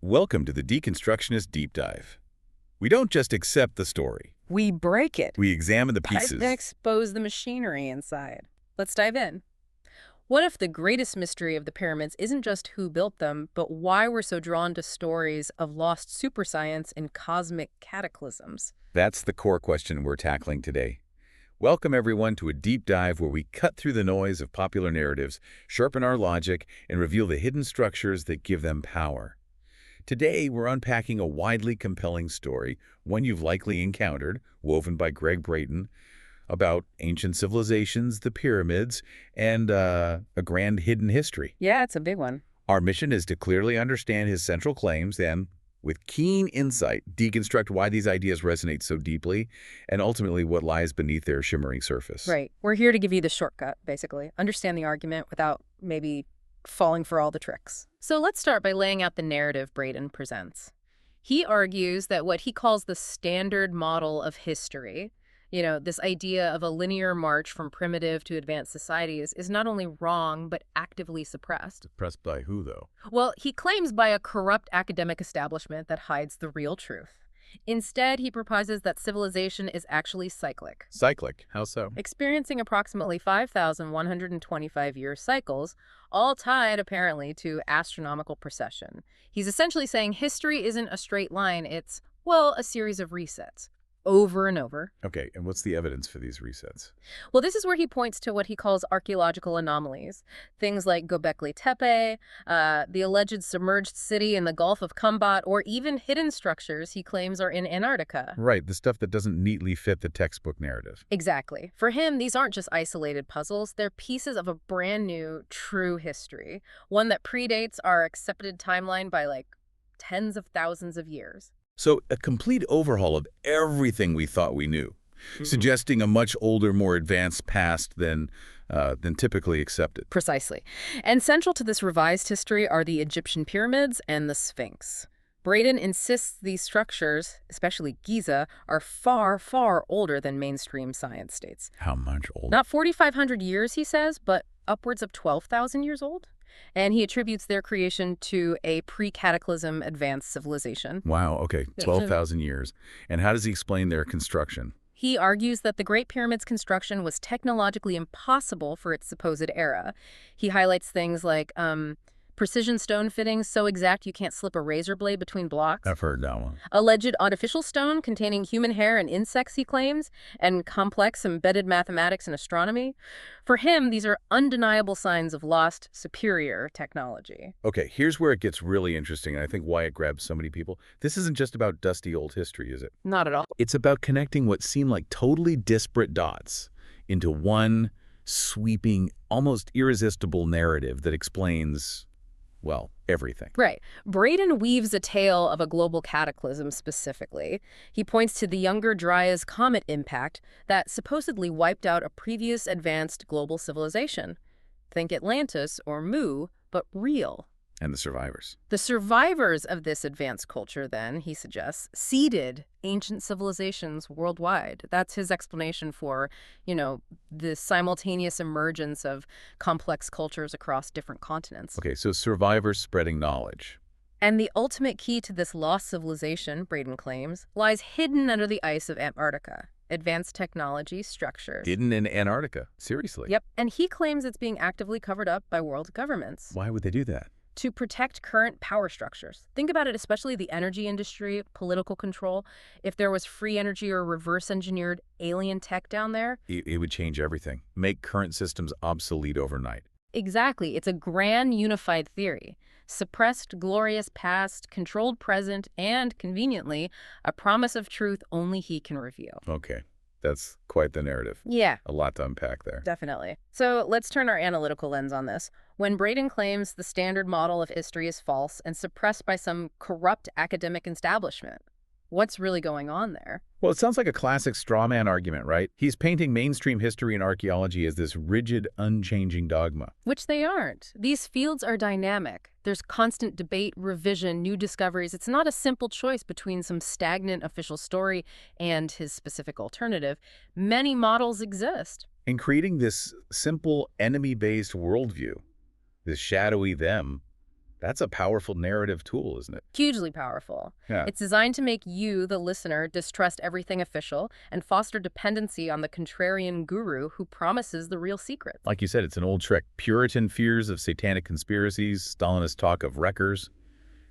Welcome to the Deconstructionist Deep Dive. We don't just accept the story. We break it. We examine the pieces. And expose the machinery inside. Let's dive in. What if the greatest mystery of the pyramids isn't just who built them, but why we're so drawn to stories of lost superscience and cosmic cataclysms? That's the core question we're tackling today. Welcome, everyone, to a deep dive where we cut through the noise of popular narratives, sharpen our logic, and reveal the hidden structures that give them power. Today, we're unpacking a widely compelling story, one you've likely encountered, woven by Gregg Braden, about ancient civilizations, the pyramids, and a grand hidden history. Yeah, it's a big one. Our mission is to clearly understand his central claims and, with keen insight, deconstruct why these ideas resonate so deeply and ultimately what lies beneath their shimmering surface. Right. We're here to give you the shortcut, basically. Understand the argument without maybe falling for all the tricks. So let's start by laying out the narrative Braden presents. He argues that what he calls the standard model of history, this idea of a linear march from primitive to advanced societies, is not only wrong, but actively suppressed. Suppressed by who, though? Well, he claims by a corrupt academic establishment that hides the real truth. Instead, he proposes that civilization is actually cyclic. Cyclic? How so? Experiencing approximately 5,125-year cycles, all tied, apparently, to astronomical precession. He's essentially saying history isn't a straight line, it's, well, a series of resets. Over and over. Okay, and what's the evidence for these resets? Well, this is where he points to what he calls archaeological anomalies. Things like Göbekli Tepe, the alleged submerged city in the Gulf of Kumbat, or even hidden structures he claims are in Antarctica. Right, the stuff that doesn't neatly fit the textbook narrative. Exactly. For him, these aren't just isolated puzzles. They're pieces of a brand new, true history, one that predates our accepted timeline by tens of thousands of years. So a complete overhaul of everything we thought we knew, suggesting a much older, more advanced past than typically accepted. Precisely. And central to this revised history are the Egyptian pyramids and the Sphinx. Braden insists these structures, especially Giza, are far, far older than mainstream science states. How much older? Not 4,500 years, he says, but upwards of 12,000 years old. And he attributes their creation to a pre-cataclysm advanced civilization. Wow, okay, 12,000 years. And how does he explain their construction? He argues that the Great Pyramid's construction was technologically impossible for its supposed era. He highlights things like precision stone fittings so exact you can't slip a razor blade between blocks. I've heard that one. Alleged artificial stone containing human hair and insects, he claims, and complex embedded mathematics and astronomy. For him, these are undeniable signs of lost, superior technology. Okay, here's where it gets really interesting, and I think why it grabs so many people. This isn't just about dusty old history, is it? Not at all. It's about connecting what seem like totally disparate dots into one sweeping, almost irresistible narrative that explains, well, everything. Right. Braden weaves a tale of a global cataclysm specifically. He points to the younger Dryas comet impact that supposedly wiped out a previous advanced global civilization. Think Atlantis or Mu, but real. And the survivors. The survivors of this advanced culture, then, he suggests, seeded ancient civilizations worldwide. That's his explanation for, the simultaneous emergence of complex cultures across different continents. Okay, so survivors spreading knowledge. And the ultimate key to this lost civilization, Braden claims, lies hidden under the ice of Antarctica. Advanced technology structures. Hidden in Antarctica? Seriously? Yep, and he claims it's being actively covered up by world governments. Why would they do that? To protect current power structures. Think about it, especially the energy industry, political control. If there was free energy or reverse-engineered alien tech down there, It would change everything. Make current systems obsolete overnight. Exactly. It's a grand unified theory. Suppressed, glorious past, controlled present, and, conveniently, a promise of truth only he can reveal. Okay. That's quite the narrative. Yeah. A lot to unpack there. Definitely. So let's turn our analytical lens on this. When Braden claims the standard model of history is false and suppressed by some corrupt academic establishment, what's really going on there? Well, it sounds like a classic straw man argument, right? He's painting mainstream history and archaeology as this rigid, unchanging dogma. Which they aren't. These fields are dynamic. There's constant debate, revision, new discoveries. It's not a simple choice between some stagnant official story and his specific alternative. Many models exist. In creating this simple, enemy-based worldview, this shadowy them, That's a powerful narrative tool, isn't it? Hugely powerful. Yeah. It's designed to make you, the listener, distrust everything official and foster dependency on the contrarian guru who promises the real secrets. Like you said, it's an old trick. Puritan fears of satanic conspiracies, Stalinist talk of wreckers,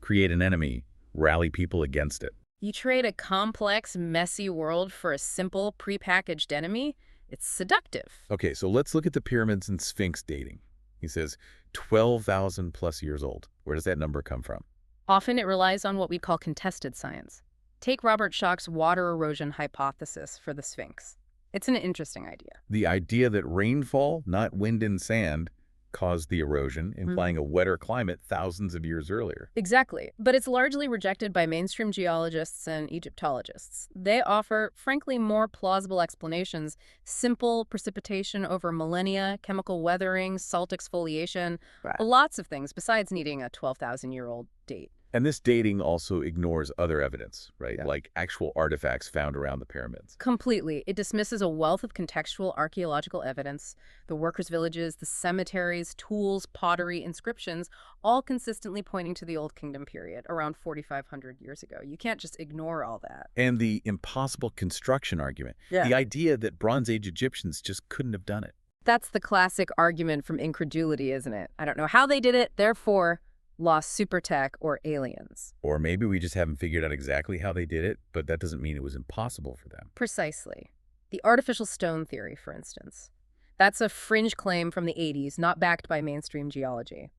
create an enemy, rally people against it. You trade a complex, messy world for a simple, prepackaged enemy? It's seductive. Okay, so let's look at the pyramids and Sphinx dating. He says 12,000 plus years old. Where does that number come from? Often it relies on what we call contested science. Take Robert Schoch's water erosion hypothesis for the Sphinx. It's an interesting idea. The idea that rainfall, not wind and sand, caused the erosion, implying a wetter climate thousands of years earlier. Exactly, but it's largely rejected by mainstream geologists and Egyptologists. They offer, frankly, more plausible explanations: simple precipitation over millennia, chemical weathering, salt exfoliation, lots of things besides needing a 12,000-year-old date. And this dating also ignores other evidence, right? Yeah. Like actual artifacts found around the pyramids. Completely. It dismisses a wealth of contextual archaeological evidence, the workers' villages, the cemeteries, tools, pottery, inscriptions, all consistently pointing to the Old Kingdom period, around 4,500 years ago. You can't just ignore all that. And the impossible construction argument. The idea that Bronze Age Egyptians just couldn't have done it. That's the classic argument from Incredulity, isn't it? I don't know how they did it, therefore lost super tech or aliens. Or maybe we just haven't figured out exactly how they did it, but that doesn't mean it was impossible for them. Precisely. The artificial stone theory, for instance. That's a fringe claim from the 80s, not backed by mainstream geology.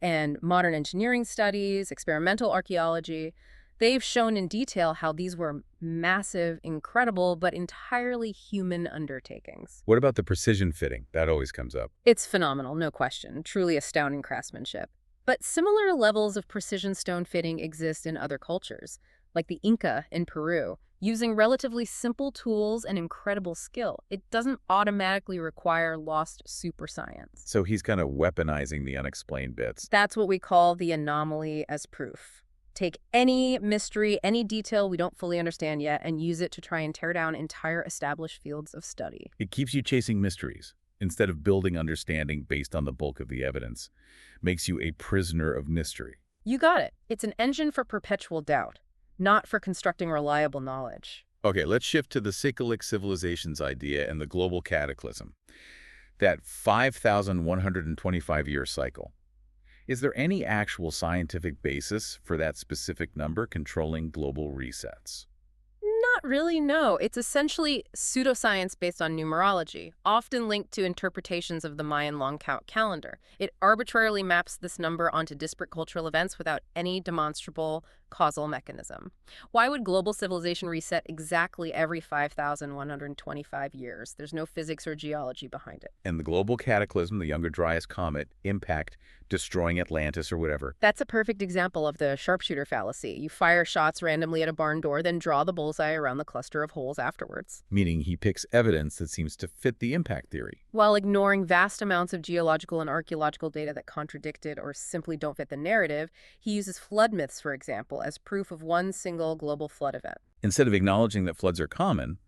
And modern engineering studies, experimental archaeology, they've shown in detail how these were massive, incredible, but entirely human undertakings. What about the precision fitting? That always comes up. It's phenomenal, no question. Truly astounding craftsmanship. But similar levels of precision stone fitting exist in other cultures, like the Inca in Peru, using relatively simple tools and incredible skill. It doesn't automatically require lost super science. So he's kind of weaponizing the unexplained bits. That's what we call the anomaly as proof. Take any mystery, any detail we don't fully understand yet, and use it to try and tear down entire established fields of study. It keeps you chasing mysteries instead of building understanding based on the bulk of the evidence. Makes you a prisoner of mystery. You got it. It's an engine for perpetual doubt, not for constructing reliable knowledge. Okay, let's shift to the Cyclic Civilization's idea and the global cataclysm. That 5,125-year cycle. Is there any actual scientific basis for that specific number controlling global resets? Not really, no. It's essentially pseudoscience based on numerology, often linked to interpretations of the Mayan long count calendar. It arbitrarily maps this number onto disparate cultural events without any demonstrable causal mechanism. Why would global civilization reset exactly every 5,125 years? There's no physics or geology behind it. And the global cataclysm, the younger Dryas comet, impact, destroying Atlantis or whatever. That's a perfect example of the sharpshooter fallacy. You fire shots randomly at a barn door, then draw the bullseye around the cluster of holes afterwards. Meaning he picks evidence that seems to fit the impact theory. While ignoring vast amounts of geological and archaeological data that contradict it or simply don't fit the narrative, he uses flood myths, for example, as proof of one single global flood event. Instead of acknowledging that floods are common,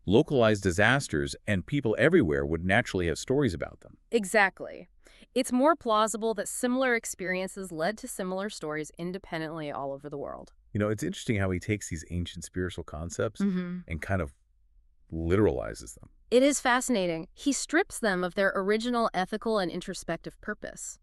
localized disasters and people everywhere would naturally have stories about them. Exactly. It's more plausible that similar experiences led to similar stories independently all over the world. You know, it's interesting how he takes these ancient spiritual concepts Mm-hmm. and kind of literalizes them. It is fascinating. He strips them of their original ethical and introspective purpose.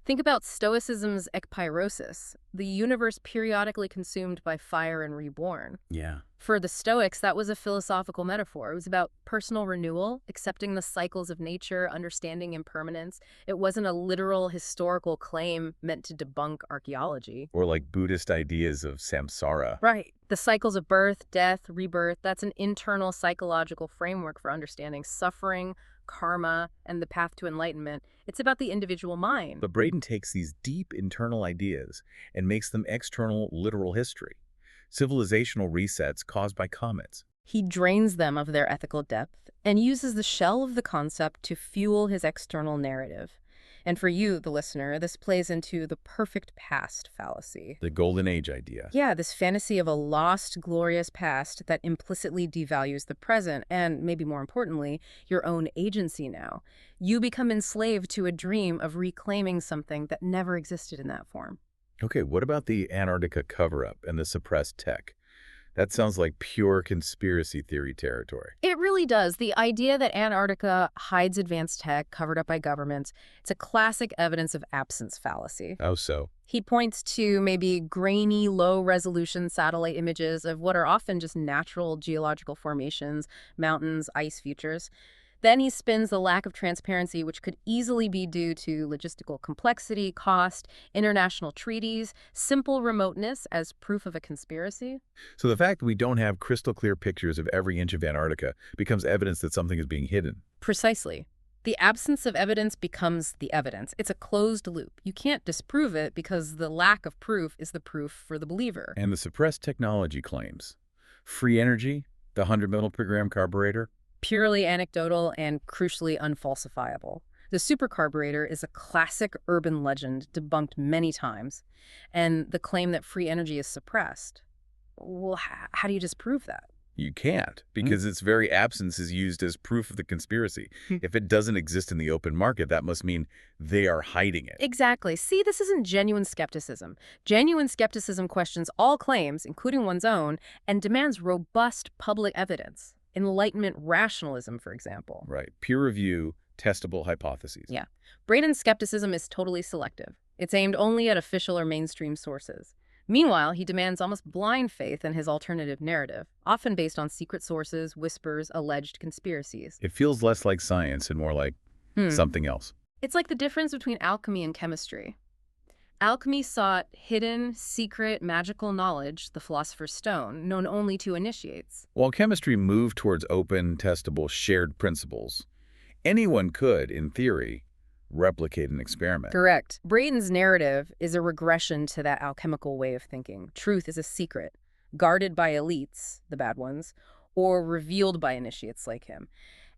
Think about Stoicism's ekpyrosis, the universe periodically consumed by fire and reborn. Yeah. For the Stoics, that was a philosophical metaphor. It was about personal renewal, accepting the cycles of nature, understanding impermanence. It wasn't a literal historical claim meant to debunk archaeology. Or like Buddhist ideas of samsara. Right. The cycles of birth, death, rebirth, that's an internal psychological framework for understanding suffering, karma, and the path to enlightenment. It's about the individual mind. But Braden takes these deep internal ideas and makes them external literal history. Civilizational resets caused by comets. He drains them of their ethical depth and uses the shell of the concept to fuel his external narrative. And for you, the listener, this plays into the perfect past fallacy. The golden age idea. Yeah, this fantasy of a lost, glorious past that implicitly devalues the present and, maybe more importantly, your own agency now. You become enslaved to a dream of reclaiming something that never existed in that form. Okay, what about the Antarctica cover-up and the suppressed tech? That sounds like pure conspiracy theory territory. It really does. The idea that Antarctica hides advanced tech covered up by governments, it's a classic evidence of absence fallacy. How so? He points to maybe grainy, low-resolution satellite images of what are often just natural geological formations, mountains, ice features. Then he spins the lack of transparency, which could easily be due to logistical complexity, cost, international treaties, simple remoteness as proof of a conspiracy. So the fact that we don't have crystal clear pictures of every inch of Antarctica becomes evidence that something is being hidden. Precisely. The absence of evidence becomes the evidence. It's a closed loop. You can't disprove it because the lack of proof is the proof for the believer. And the suppressed technology claims. Free energy, the 100 mg carburetor. Purely anecdotal and crucially unfalsifiable. The supercarburetor is a classic urban legend debunked many times, and the claim that free energy is suppressed. Well, how do you disprove that? You can't, because its very absence is used as proof of the conspiracy. If it doesn't exist in the open market, that must mean they are hiding it. Exactly. See, this isn't genuine skepticism. Genuine skepticism questions all claims, including one's own, and demands robust public evidence. Enlightenment rationalism, for example. Right. Peer review, testable hypotheses. Yeah. Braden's skepticism is totally selective. It's aimed only at official or mainstream sources. Meanwhile, he demands almost blind faith in his alternative narrative, often based on secret sources, whispers, alleged conspiracies. It feels less like science and more like something else. It's like the difference between alchemy and chemistry. Alchemy sought hidden, secret, magical knowledge, the philosopher's stone, known only to initiates. While chemistry moved towards open, testable, shared principles, anyone could, in theory, replicate an experiment. Correct. Braden's narrative is a regression to that alchemical way of thinking. Truth is a secret, guarded by elites, the bad ones, or revealed by initiates like him.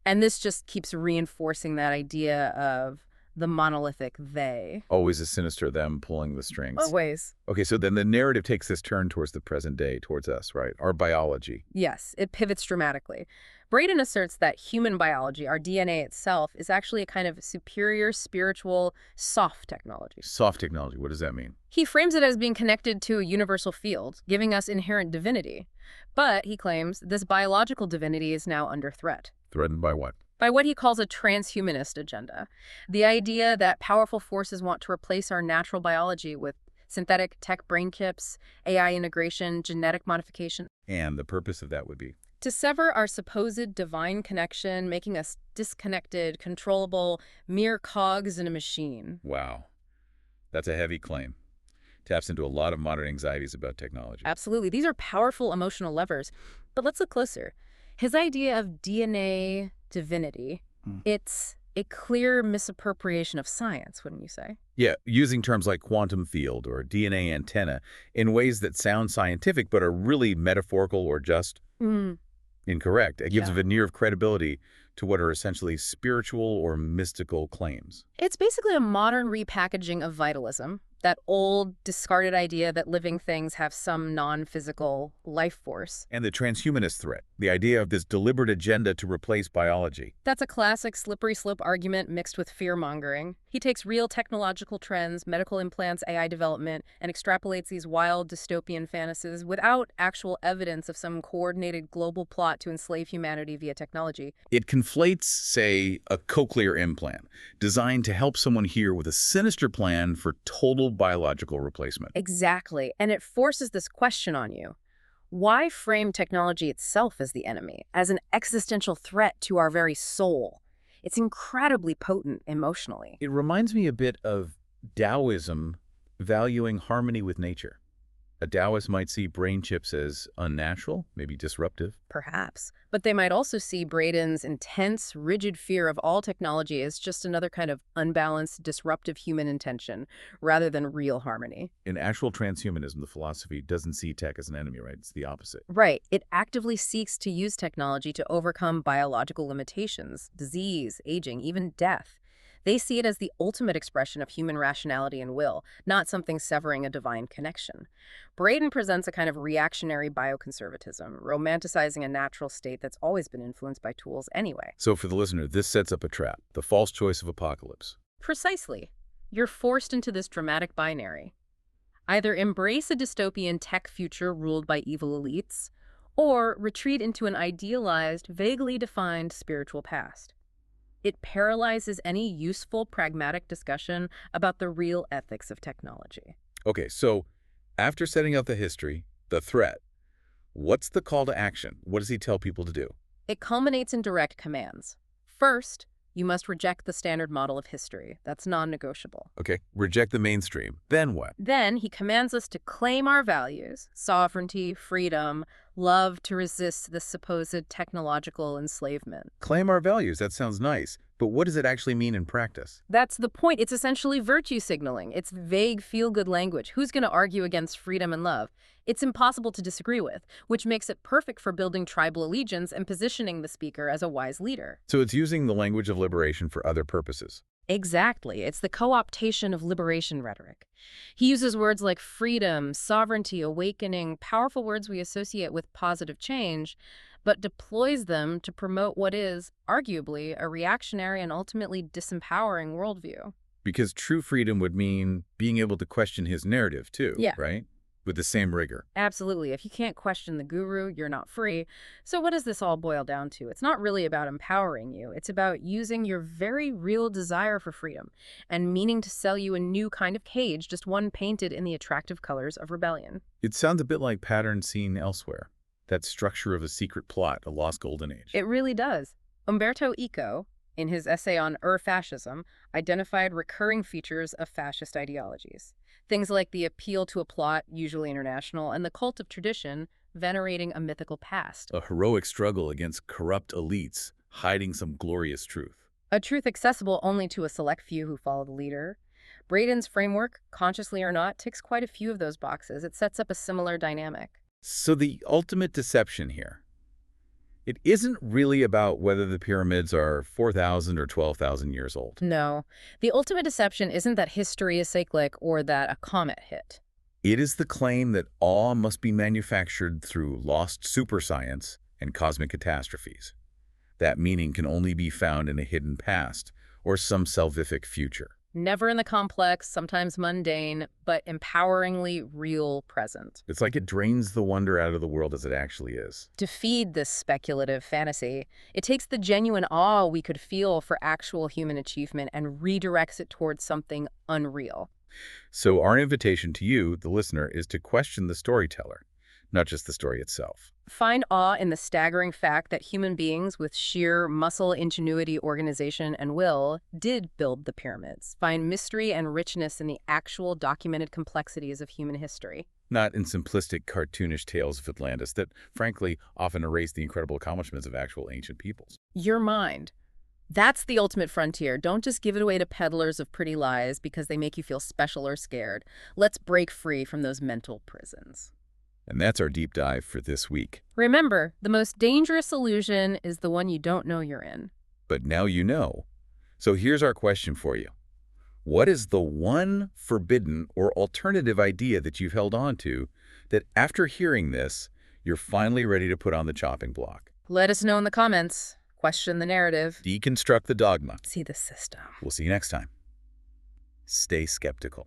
And this just keeps reinforcing that idea of the monolithic they. Always a sinister them pulling the strings. Always. Okay, so then the narrative takes this turn towards the present day, towards us, right? Our biology. Yes, it pivots dramatically. Braden asserts that human biology, our DNA itself, is actually a kind of superior, spiritual, soft technology. Soft technology, what does that mean? He frames it as being connected to a universal field, giving us inherent divinity. But, he claims, this biological divinity is now under threat. Threatened by what? By what he calls a transhumanist agenda. The idea that powerful forces want to replace our natural biology with synthetic tech brain chips, AI integration, genetic modification. And the purpose of that would be? To sever our supposed divine connection, making us disconnected, controllable, mere cogs in a machine. Wow. That's a heavy claim. Taps into a lot of modern anxieties about technology. Absolutely. These are powerful emotional levers. But let's look closer. His idea of DNA divinity, it's a clear misappropriation of science, wouldn't you say? Yeah, using terms like quantum field or DNA antenna in ways that sound scientific but are really metaphorical or just incorrect. It gives a veneer of credibility to what are essentially spiritual or mystical claims. It's basically a modern repackaging of vitalism, that old, discarded idea that living things have some non-physical life force. And the transhumanist threat, the idea of this deliberate agenda to replace biology. That's a classic slippery slope argument mixed with fear-mongering. He takes real technological trends, medical implants, AI development, and extrapolates these wild dystopian fantasies without actual evidence of some coordinated global plot to enslave humanity via technology. It conflates, say, a cochlear implant designed to help someone hear with a sinister plan for total biological replacement. Exactly. And it forces this question on you. Why frame technology itself as the enemy, as an existential threat to our very soul? It's incredibly potent emotionally. It reminds me a bit of Taoism valuing harmony with nature. A Taoist might see brain chips as unnatural, maybe disruptive. Perhaps. But they might also see Braden's intense, rigid fear of all technology as just another kind of unbalanced, disruptive human intention, rather than real harmony. In actual transhumanism, the philosophy doesn't see tech as an enemy, right? It's the opposite. Right. It actively seeks to use technology to overcome biological limitations, disease, aging, even death. They see it as the ultimate expression of human rationality and will, not something severing a divine connection. Braden presents a kind of reactionary bioconservatism, romanticizing a natural state that's always been influenced by tools anyway. So for the listener, this sets up a trap, the false choice of apocalypse. Precisely. You're forced into this dramatic binary. Either embrace a dystopian tech future ruled by evil elites, or retreat into an idealized, vaguely defined spiritual past. It paralyzes any useful, pragmatic discussion about the real ethics of technology. Okay, so after setting out the history, the threat, what's the call to action? What does he tell people to do? It culminates in direct commands. First, you must reject the standard model of history. That's non-negotiable. Okay, reject the mainstream. Then what? Then he commands us to claim our values, sovereignty, freedom, love, to resist the supposed technological enslavement. Claim our values. That sounds nice. But what does it actually mean in practice? That's the point. It's essentially virtue signaling. It's vague, feel-good language. Who's going to argue against freedom and love? It's impossible to disagree with, which makes it perfect for building tribal allegiance and positioning the speaker as a wise leader. So it's using the language of liberation for other purposes. Exactly. It's the co-optation of liberation rhetoric. He uses words like freedom, sovereignty, awakening, powerful words we associate with positive change, but deploys them to promote what is, arguably, a reactionary and ultimately disempowering worldview. Because true freedom would mean being able to question his narrative too, Yeah. right? With the same rigor. Absolutely. If you can't question the guru, you're not free. So what does this all boil down to? It's not really about empowering you. It's about using your very real desire for freedom and meaning to sell you a new kind of cage, just one painted in the attractive colors of rebellion. It sounds a bit like patterns seen elsewhere. That structure of a secret plot, a lost golden age. It really does. Umberto Eco, in his essay on Fascism, identified recurring features of fascist ideologies. Things like the appeal to a plot, usually international, and the cult of tradition, venerating a mythical past. A heroic struggle against corrupt elites, hiding some glorious truth. A truth accessible only to a select few who follow the leader. Braden's framework, consciously or not, ticks quite a few of those boxes. It sets up a similar dynamic. So the ultimate deception here, it isn't really about whether the pyramids are 4,000 or 12,000 years old. No. The ultimate deception isn't that history is cyclic or that a comet hit. It is the claim that awe must be manufactured through lost superscience and cosmic catastrophes. That meaning can only be found in a hidden past or some salvific future. Never in the complex, sometimes mundane, but empoweringly real present. It's like it drains the wonder out of the world as it actually is. To feed this speculative fantasy, it takes the genuine awe we could feel for actual human achievement and redirects it towards something unreal. So our invitation to you, the listener, is to question the storyteller, not just the story itself. Find awe in the staggering fact that human beings with sheer muscle, ingenuity, organization, and will did build the pyramids. Find mystery and richness in the actual documented complexities of human history. Not in simplistic, cartoonish tales of Atlantis that, frankly, often erase the incredible accomplishments of actual ancient peoples. Your mind. That's the ultimate frontier. Don't just give it away to peddlers of pretty lies because they make you feel special or scared. Let's break free from those mental prisons. And that's our deep dive for this week. Remember, the most dangerous illusion is the one you don't know you're in. But now you know. So here's our question for you. What is the one forbidden or alternative idea that you've held on to that after hearing this, you're finally ready to put on the chopping block? Let us know in the comments. Question the narrative. Deconstruct the dogma. See the system. We'll see you next time. Stay skeptical.